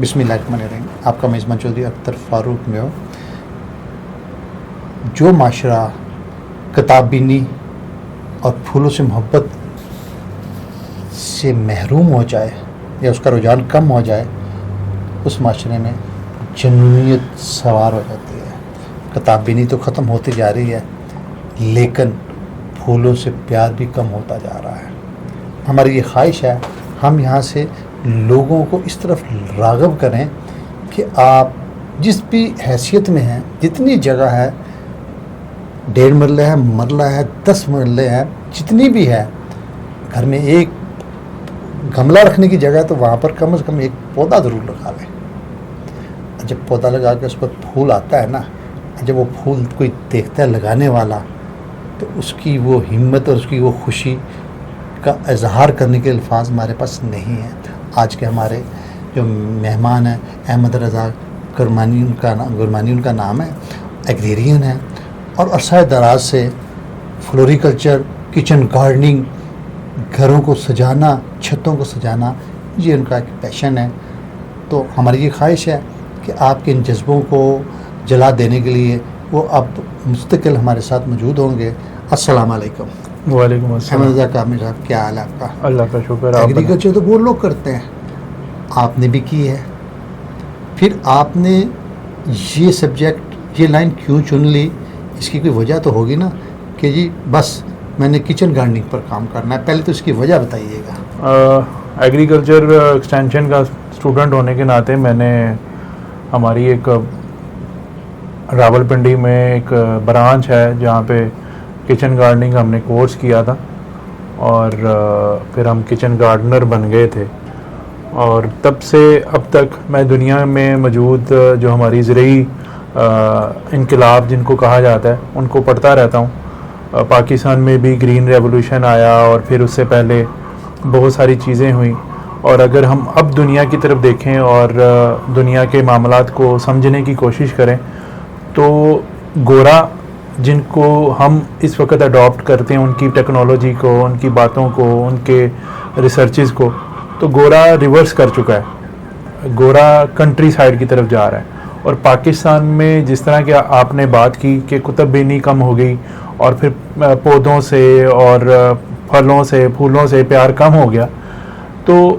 بسم اللہ الرحمن الرحیم. آپ کا میزبان چودھری اختر فاروق میں ہو. جو معاشرہ کتاب بینی اور پھولوں سے محبت سے محروم ہو جائے یا اس کا رجحان کم ہو جائے، اس معاشرے میں جنونیت سوار ہو جاتی ہے. کتاب بینی تو ختم ہوتی جا رہی ہے، لیکن پھولوں سے پیار بھی کم ہوتا جا رہا ہے. ہماری یہ خواہش ہے ہم یہاں سے لوگوں کو اس طرف راغب کریں کہ آپ جس بھی حیثیت میں ہیں، جتنی جگہ ہے، 1.5 مرلے ہے، مرلہ ہے، 10 مرلے ہیں، جتنی بھی ہے، گھر میں ایک گملہ رکھنے کی جگہ ہے تو وہاں پر کم از کم ایک پودا ضرور لگا لیں. جب پودا لگا کے اس پر پھول آتا ہے نا، جب وہ پھول کوئی دیکھتا ہے لگانے والا، تو اس کی وہ ہمت اور اس کی وہ خوشی کا اظہار کرنے کے الفاظ ہمارے پاس نہیں ہیں. آج کے ہمارے جو مہمان ہیں، احمد رضا گرمانی ان کا نام ہے، ایگریرین ہیں، اور عرصہ دراز سے فلوریکلچر، کچن گارڈننگ، گھروں کو سجانا، چھتوں کو سجانا، یہ ان کا ایک پیشن ہے. تو ہماری یہ خواہش ہے کہ آپ کے ان جذبوں کو جلا دینے کے لیے وہ اب مستقل ہمارے ساتھ موجود ہوں گے. السلام علیکم. وعلیکم السلام. احمد رضا کامل صاحب، کیا حال ہے آپ کا؟ اللہ کا شکر. ایگریکلچر تو وہ لوگ کرتے ہیں، آپ نے بھی کی ہے. پھر آپ نے یہ سبجیکٹ، یہ لائن کیوں چن لی؟ اس کی کوئی وجہ تو ہوگی نا کہ جی بس میں نے کچن گارڈننگ پر کام کرنا ہے. پہلے تو اس کی وجہ بتائیے گا. ایگریکلچر ایکسٹینشن کا اسٹوڈنٹ ہونے کے ناطے میں نے ہماری ایک راول پنڈی میں ایک برانچ ہے جہاں پہ کچن گارڈننگ ہم نے کورس کیا تھا، اور پھر ہم کچن گارڈنر بن گئے تھے. اور تب سے اب تک میں دنیا میں موجود جو ہماری زرعی انقلاب جن کو کہا جاتا ہے ان کو پڑھتا رہتا ہوں. پاکستان میں بھی گرین ریولوشن آیا، اور پھر اس سے پہلے بہت ساری چیزیں ہوئیں. اور اگر ہم اب دنیا کی طرف دیکھیں اور دنیا کے معاملات کو سمجھنے کی کوشش کریں تو گورا جن کو ہم اس وقت اڈاپٹ کرتے ہیں، ان کی ٹیکنالوجی کو، ان کی باتوں کو، ان کے ریسرچز کو، تو گورا ریورس کر چکا ہے. گورا کنٹری سائڈ کی طرف جا رہا ہے. اور پاکستان میں جس طرح کہ آپ نے بات کی کہ کتب بینی کم ہو گئی، اور پھر پودوں سے اور پھلوں سے، پھولوں سے پیار کم ہو گیا، تو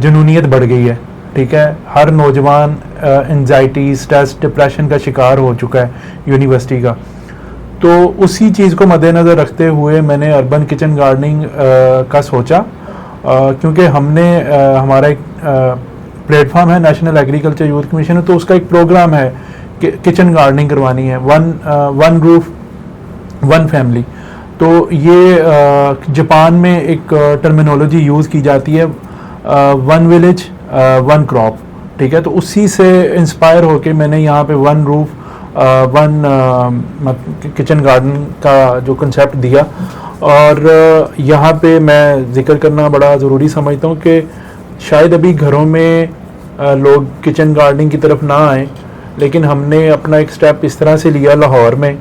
جنونیت بڑھ گئی ہے. ٹھیک ہے، ہر نوجوان انزائٹی، اسٹریس، ڈپریشن کا شکار ہو چکا ہے یونیورسٹی کا. تو اسی چیز کو مد نظر رکھتے ہوئے میں نے اربن کچن گارڈننگ کا سوچا، کیونکہ ہم نے ہمارا ایک پلیٹ فارم ہے نیشنل ایگریکلچر یوتھ کمیشن، تو اس کا ایک پروگرام ہے کہ کچن گارڈننگ کروانی ہے، ون روف ون فیملی. تو یہ جاپان میں ایک ٹرمینالوجی یوز کی جاتی ہے، ون ولیج ون کراپ. ٹھیک ہے، تو اسی سے انسپائر ہو کے میں نے یہاں پہ one roof one kitchen garden کا جو کنسیپٹ دیا. اور یہاں پہ میں ذکر کرنا بڑا ضروری سمجھتا ہوں کہ شاید ابھی گھروں میں لوگ کچن گارڈننگ کی طرف نہ آئیں، لیکن ہم نے اپنا ایک سٹیپ اس طرح سے لیا لاہور میں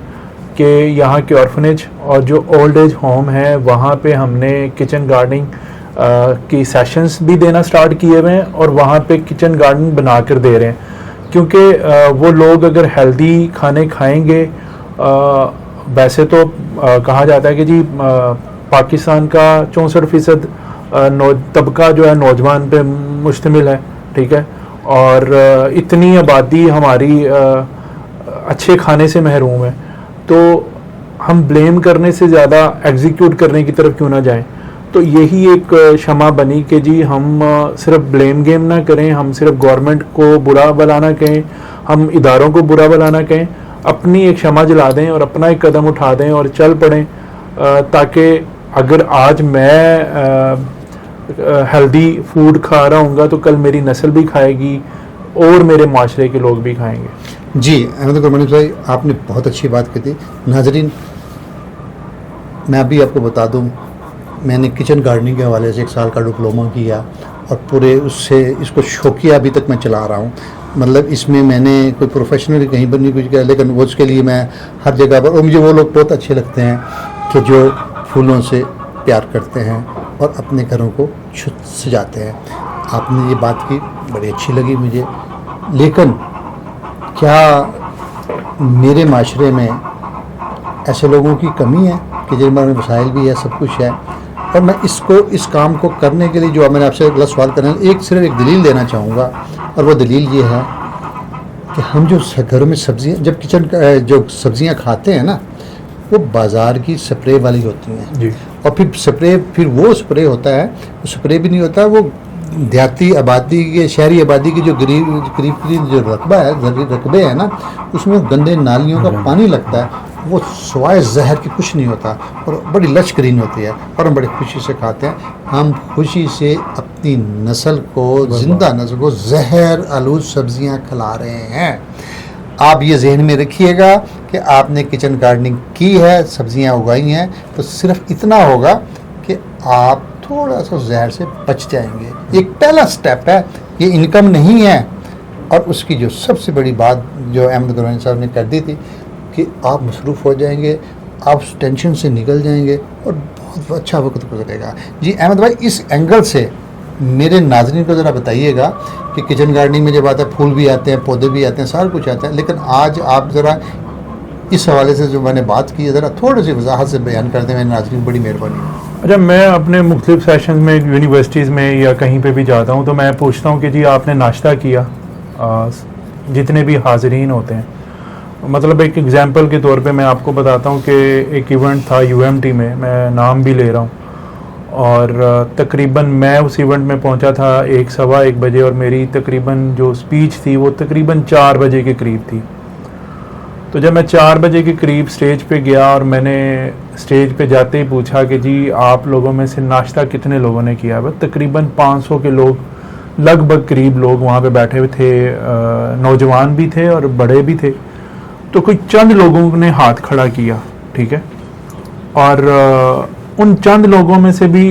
کہ یہاں کے آرفنیج اور جو اولڈ ایج ہوم ہیں وہاں پہ ہم نے کچن گارڈننگ کی سیشنز بھی دینا سٹارٹ کیے ہوئے ہیں، اور وہاں پہ کچن گارڈن بنا کر دے رہے ہیں. کیونکہ وہ لوگ اگر ہیلدی کھانے کھائیں گے، ویسے تو کہا جاتا ہے کہ جی پاکستان کا 64% طبقہ جو ہے نوجوان پہ مشتمل ہے. ٹھیک ہے، اور اتنی آبادی ہماری اچھے کھانے سے محروم ہے، تو ہم بلیم کرنے سے زیادہ ایگزیکیوٹ کرنے کی طرف کیوں نہ جائیں. تو یہی ایک شمع بنی کہ جی ہم صرف بلیم گیم نہ کریں، ہم صرف گورنمنٹ کو برا بلا نہ کہیں، ہم اداروں کو برا بلا نہ کہیں، اپنی ایک شمع جلا دیں اور اپنا ایک قدم اٹھا دیں اور چل پڑیں، تاکہ اگر آج میں ہیلدی فوڈ کھا رہا ہوں گا تو کل میری نسل بھی کھائے گی اور میرے معاشرے کے لوگ بھی کھائیں گے. جی احمد گرمانی بھائی، آپ نے بہت اچھی بات کی تھی. ناظرین، میں ابھی آپ کو بتا دوں، میں نے کچن گارڈننگ کے حوالے سے 1 سال کا ڈپلوما کیا، اور پورے اس کو شوقیہ ابھی تک میں چلا رہا ہوں. مطلب اس میں نے کوئی پروفیشنل کہیں پر نہیں کچھ کیا، لیکن وہ اس کے لیے میں ہر جگہ پر، اور مجھے وہ لوگ بہت اچھے لگتے ہیں کہ جو پھولوں سے پیار کرتے ہیں اور اپنے گھروں کو سجاتے ہیں. آپ نے یہ بات کی بڑی اچھی لگی مجھے، لیکن کیا میرے معاشرے میں ایسے لوگوں کی کمی ہے کہ جن میں وسائل بھی ہے، سب کچھ ہے، اور میں اس کام کو کرنے کے لیے جو میں نے آپ سے اگلا سوال کرنا صرف ایک دلیل دینا چاہوں گا، اور وہ دلیل یہ ہے کہ ہم جو گھروں میں سبزیاں جب جو سبزیاں کھاتے ہیں نا، وہ بازار کی سپرے والی ہوتی ہیں جی، اور پھر وہ سپرے ہوتا ہے، وہ سپرے بھی نہیں ہوتا، وہ دیہاتی آبادی کے شہری آبادی کی جو قریب جو رقبے ہیں نا، اس میں گندے نالیوں کا پانی لگتا ہے، وہ سوائے زہر کی کچھ نہیں ہوتا، اور بڑی لشکرین ہوتی ہے، اور ہم بڑی خوشی سے کھاتے ہیں. ہم خوشی سے اپنی نسل کو، زندہ نسل کو زہر آلود سبزیاں کھلا رہے ہیں. آپ یہ ذہن میں رکھیے گا کہ آپ نے کچن گارڈننگ کی ہے، سبزیاں اگائی ہیں، تو صرف اتنا ہوگا کہ آپ تھوڑا سا زہر سے بچ جائیں گے. ایک پہلا سٹیپ ہے، یہ انکم نہیں ہے. اور اس کی جو سب سے بڑی بات جو احمد گرانی صاحب نے کر دی تھی کہ آپ مصروف ہو جائیں گے، آپ اس ٹینشن سے نکل جائیں گے اور بہت اچھا وقت گزرے گا. جی احمد بھائی، اس اینگل سے میرے ناظرین کو ذرا بتائیے گا کہ کچن گارڈننگ میں جب آتا ہے پھول بھی آتے ہیں، پودے بھی آتے ہیں، سارا کچھ آتا ہے، لیکن آج آپ ذرا اس حوالے سے جو میں نے بات کی ہے ذرا تھوڑی سی وضاحت سے بیان کر دیں. میرے ناظرین بڑی مہربانی ہے. اچھا، میں اپنے مختلف سیشنز میں یونیورسٹیز میں یا کہیں پہ بھی جاتا ہوں تو میں پوچھتا ہوں کہ جی آپ نے ناشتہ کیا؟ جتنے بھی حاضرین ہوتے ہیں، مطلب ایک ایگزامپل کے طور پہ میں آپ کو بتاتا ہوں کہ ایک ایونٹ تھا UMT میں نام بھی لے رہا ہوں، اور تقریباً میں اس ایونٹ میں پہنچا تھا 1:15 بجے، اور میری تقریباً جو اسپیچ تھی وہ تقریباً 4 بجے کے قریب تھی. تو جب میں 4 بجے کے قریب اسٹیج پہ گیا اور میں نے اسٹیج پہ جاتے ہی پوچھا کہ جی آپ لوگوں میں سے ناشتہ کتنے لوگوں نے کیا؟ بس تقریباً 500 کے لوگ لگ بھگ قریب لوگ وہاں پہ بیٹھے ہوئے تھے، نوجوان بھی تھے اور بڑے بھی تھے. تو کوئی چند لوگوں نے ہاتھ کھڑا کیا، ٹھیک ہے، اور ان چند لوگوں میں سے بھی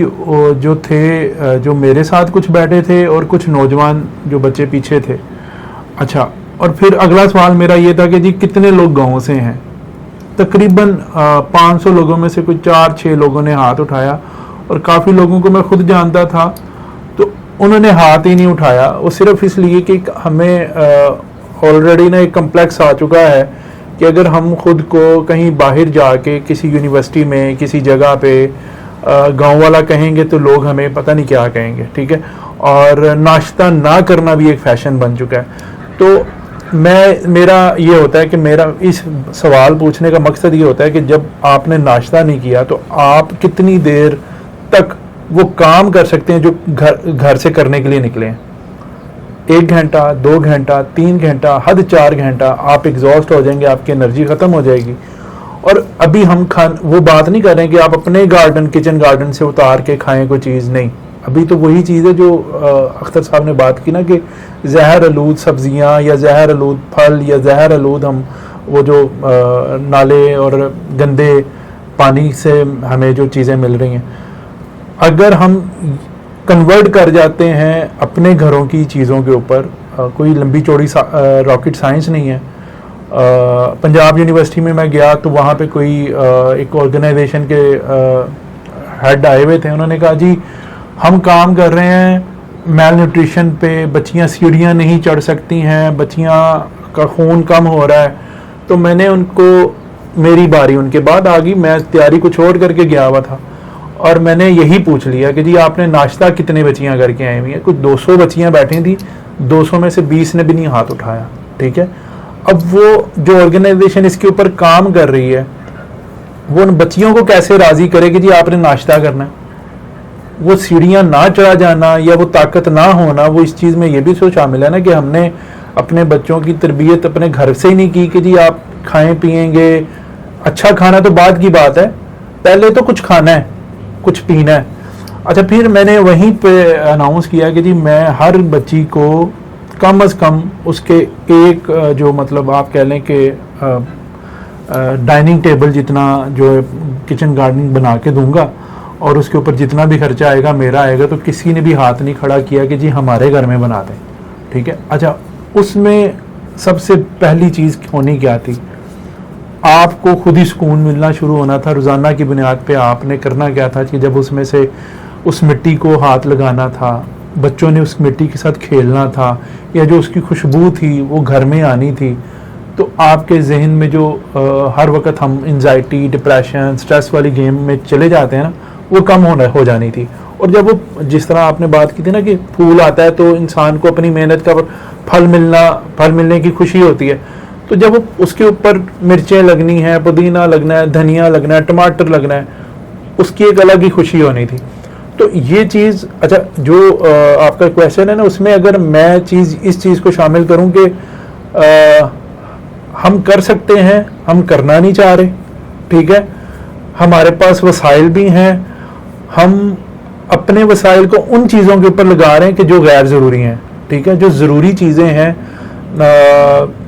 جو تھے، جو میرے ساتھ کچھ بیٹھے تھے اور کچھ نوجوان جو بچے پیچھے تھے. اچھا، اور پھر اگلا سوال میرا یہ تھا کہ جی کتنے لوگ گاؤں سے ہیں؟ تقریباً 500 لوگوں میں سے کوئی 4-6 لوگوں نے ہاتھ اٹھایا، اور کافی لوگوں کو میں خود جانتا تھا تو انہوں نے ہاتھ ہی نہیں اٹھایا. وہ صرف اس لیے کہ ہمیں آلریڈی نا ایک کمپلیکس آ چکا ہے کہ اگر ہم خود کو کہیں باہر جا کے کسی یونیورسٹی میں کسی جگہ پہ گاؤں والا کہیں گے تو لوگ ہمیں پتہ نہیں کیا کہیں گے، ٹھیک ہے، اور ناشتہ نہ کرنا بھی ایک فیشن بن چکا ہے. تو میرا یہ ہوتا ہے کہ میرا اس سوال پوچھنے کا مقصد یہ ہوتا ہے کہ جب آپ نے ناشتہ نہیں کیا تو آپ کتنی دیر تک وہ کام کر سکتے ہیں جو گھر سے کرنے کے لیے نکلے ہیں؟ 1 گھنٹہ، 2 گھنٹہ، 3 گھنٹہ، حد 4 گھنٹہ آپ ایگزاسٹ ہو جائیں گے، آپ کی انرجی ختم ہو جائے گی. اور ابھی ہم وہ بات نہیں کر رہے ہیں کہ آپ اپنے کچن گارڈن سے اتار کے کھائیں کوئی چیز، نہیں. ابھی تو وہی چیز ہے جو اختر صاحب نے بات کی نا کہ زہر آلود سبزیاں یا زہر آلود پھل یا زہر آلود ہم وہ جو نالے اور گندے پانی سے ہمیں جو چیزیں مل رہی ہیں، اگر ہم کنورٹ کر جاتے ہیں اپنے گھروں کی چیزوں کے اوپر، کوئی لمبی چوڑی راکٹ سائنس نہیں ہے. پنجاب یونیورسٹی میں گیا تو وہاں پہ کوئی ایک آرگنائزیشن کے ہیڈ آئے ہوئے تھے. انہوں نے کہا جی ہم کام کر رہے ہیں میل نیوٹریشن پہ، بچیاں سیڑھیاں نہیں چڑھ سکتی ہیں، بچیاں کا خون کم ہو رہا ہے. تو میں نے ان کو، میری باری ان کے بعد آ گئی، میں تیاری کو چھوڑ کر کے گیا ہوا تھا اور میں نے یہی پوچھ لیا کہ جی آپ نے ناشتہ کتنے بچیاں کر کے آئی ہوئی ہیں؟ کچھ 200 بچیاں بیٹھی تھیں، 200 میں سے 20 نے بھی نہیں ہاتھ اٹھایا، ٹھیک ہے. اب وہ جو آرگنائزیشن اس کے اوپر کام کر رہی ہے وہ ان بچیوں کو کیسے راضی کرے کہ جی آپ نے ناشتہ کرنا ہے؟ وہ سیڑھیاں نہ چڑھا جانا یا وہ طاقت نہ ہونا، وہ اس چیز میں یہ بھی شامل ہے نا کہ ہم نے اپنے بچوں کی تربیت اپنے گھر سے ہی نہیں کی کہ جی آپ کھائیں پیئیں گے. اچھا کھانا تو بعد کی بات ہے، پہلے تو کچھ کھانا ہے، کچھ پینا ہے. اچھا، پھر میں نے وہیں پہ اناؤنس کیا کہ جی میں ہر بچی کو کم از کم اس کے ایک جو مطلب آپ کہہ لیں کہ ڈائننگ ٹیبل جتنا جو کچن گارڈننگ بنا کے دوں گا، اور اس کے اوپر جتنا بھی خرچہ آئے گا میرا آئے گا. تو کسی نے بھی ہاتھ نہیں کھڑا کیا کہ جی ہمارے گھر میں بنا دیں، ٹھیک ہے. اچھا، اس میں سب سے پہلی چیز ہونی کیا تھی؟ آپ کو خود ہی سکون ملنا شروع ہونا تھا. روزانہ کی بنیاد پہ آپ نے کرنا کیا تھا کہ جب اس میں سے اس مٹی کو ہاتھ لگانا تھا، بچوں نے اس مٹی کے ساتھ کھیلنا تھا یا جو اس کی خوشبو تھی وہ گھر میں آنی تھی، تو آپ کے ذہن میں جو ہر وقت ہم انزائٹی، ڈپریشن، سٹریس والی گیم میں چلے جاتے ہیں نا، وہ کم ہو جانی تھی. اور جب وہ جس طرح آپ نے بات کی تھی نا کہ پھول آتا ہے تو انسان کو اپنی محنت کا پھل ملنے کی خوشی ہوتی ہے، تو جب اس کے اوپر مرچیں لگنی ہیں، پودینہ لگنا ہے، دھنیا لگنا ہے، ٹماٹر لگنا ہے، اس کی ایک الگ ہی خوشی ہونی تھی. تو یہ چیز اچھا جو آپ کا کویشچن ہے نا، اس میں اگر میں اس چیز کو شامل کروں کہ ہم کر سکتے ہیں، ہم کرنا نہیں چاہ رہے، ٹھیک ہے، ہمارے پاس وسائل بھی ہیں، ہم اپنے وسائل کو ان چیزوں کے اوپر لگا رہے ہیں کہ جو غیر ضروری ہیں، ٹھیک ہے. جو ضروری چیزیں ہیں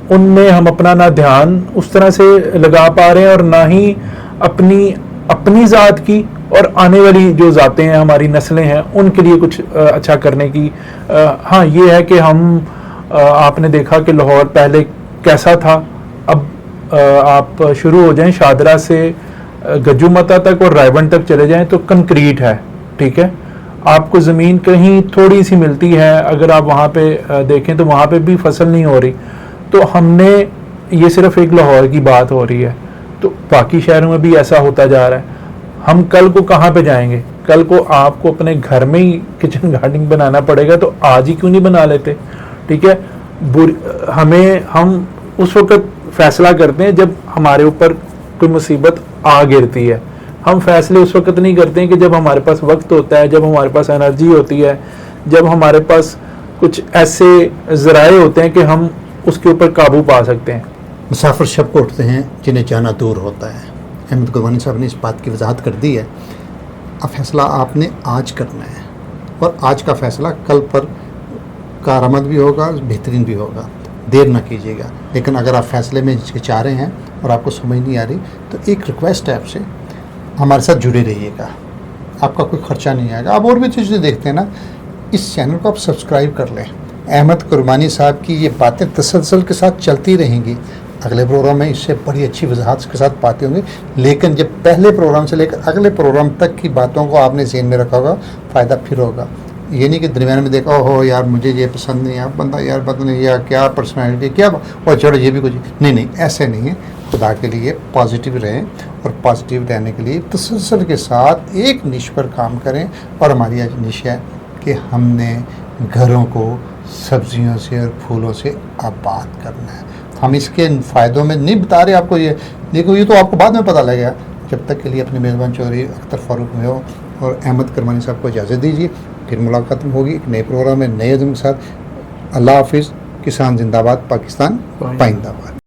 ان میں ہم اپنا نہ دھیان اس طرح سے لگا پا رہے ہیں، اور نہ ہی اپنی ذات کی اور آنے والی جو ذاتیں ہیں، ہماری نسلیں ہیں، ان کے لیے کچھ اچھا کرنے کی. ہاں یہ ہے کہ ہم آپ نے دیکھا کہ لاہور پہلے کیسا تھا، اب آپ شروع ہو جائیں شادرہ سے گجو متا تک اور رائبن تک چلے جائیں تو کنکریٹ ہے، ٹھیک ہے. آپ کو زمین کہیں تھوڑی سی ملتی ہے، اگر آپ وہاں پہ دیکھیں تو وہاں پہ بھی فصل نہیں ہو رہی. تو ہم نے یہ صرف ایک لاہور کی بات ہو رہی ہے، تو باقی شہروں میں بھی ایسا ہوتا جا رہا ہے. ہم کل کو کہاں پہ جائیں گے؟ کل کو آپ کو اپنے گھر میں ہی کچن گارڈننگ بنانا پڑے گا، تو آج ہی کیوں نہیں بنا لیتے؟ ٹھیک ہے. ہم اس وقت فیصلہ کرتے ہیں جب ہمارے اوپر کوئی مصیبت آ گرتی ہے. ہم فیصلے اس وقت نہیں کرتے ہیں کہ جب ہمارے پاس وقت ہوتا ہے، جب ہمارے پاس انرجی ہوتی ہے، جب ہمارے پاس کچھ ایسے ذرائع ہوتے ہیں کہ ہم اس کے اوپر قابو پا سکتے ہیں. مسافر شب کو اٹھتے ہیں جنہیں جانا دور ہوتا ہے. احمد گلوانی صاحب نے اس بات کی وضاحت کر دی ہے. اب فیصلہ آپ نے آج کرنا ہے، اور آج کا فیصلہ کل پر کارآمد بھی ہوگا، بہترین بھی ہوگا. دیر نہ کیجیے گا. لیکن اگر آپ فیصلے میں ہچکچا رہے ہیں اور آپ کو سمجھ نہیں آ رہی، تو ایک ریکویسٹ ہے آپ سے، ہمارے ساتھ جڑے رہیے گا. آپ کا کوئی خرچہ نہیں آئے گا. آپ اور بھی چیزیں دیکھتے ہیں نا، اس چینل کو آپ سبسکرائب کر لیں. احمد کرمانی صاحب کی یہ باتیں تسلسل کے ساتھ چلتی رہیں گی. اگلے پروگرام میں اس سے بڑی اچھی وضاحت کے ساتھ باتیں ہوں گی. لیکن جب پہلے پروگرام سے لے کر اگلے پروگرام تک کی باتوں کو آپ نے ذہن میں رکھا ہوگا، فائدہ پھر ہوگا. یہ نہیں کہ درمیان میں دیکھا ہو یار مجھے یہ پسند نہیں ہے، بندہ یار پتہ نہیں یا کیا پرسنالٹی کیا، اور چلو یہ بھی کچھ نہیں، ایسے نہیں ہے. خدا کے لیے پازیٹیو رہیں، اور پازیٹیو رہنے کے لیے تسلسل کے ساتھ ایک نش پر کام کریں. اور ہماری آج نش ہے کہ ہم نے گھروں کو سبزیوں سے اور پھولوں سے آباد کرنا ہے. ہم اس کے فائدوں میں نہیں بتا رہے آپ کو، یہ دیکھو یہ تو آپ کو بعد میں پتہ لگے گا. جب تک کے لیے اپنے میزبان چودھری اختر فاروق میں ہو اور احمد کرمانی صاحب کو اجازت دیجیے. پھر ملاقات ہوگی ایک نئے پروگرام میں نئے عزم کے ساتھ. اللہ حافظ. کسان زندہ باد، پاکستان پائندہ باد.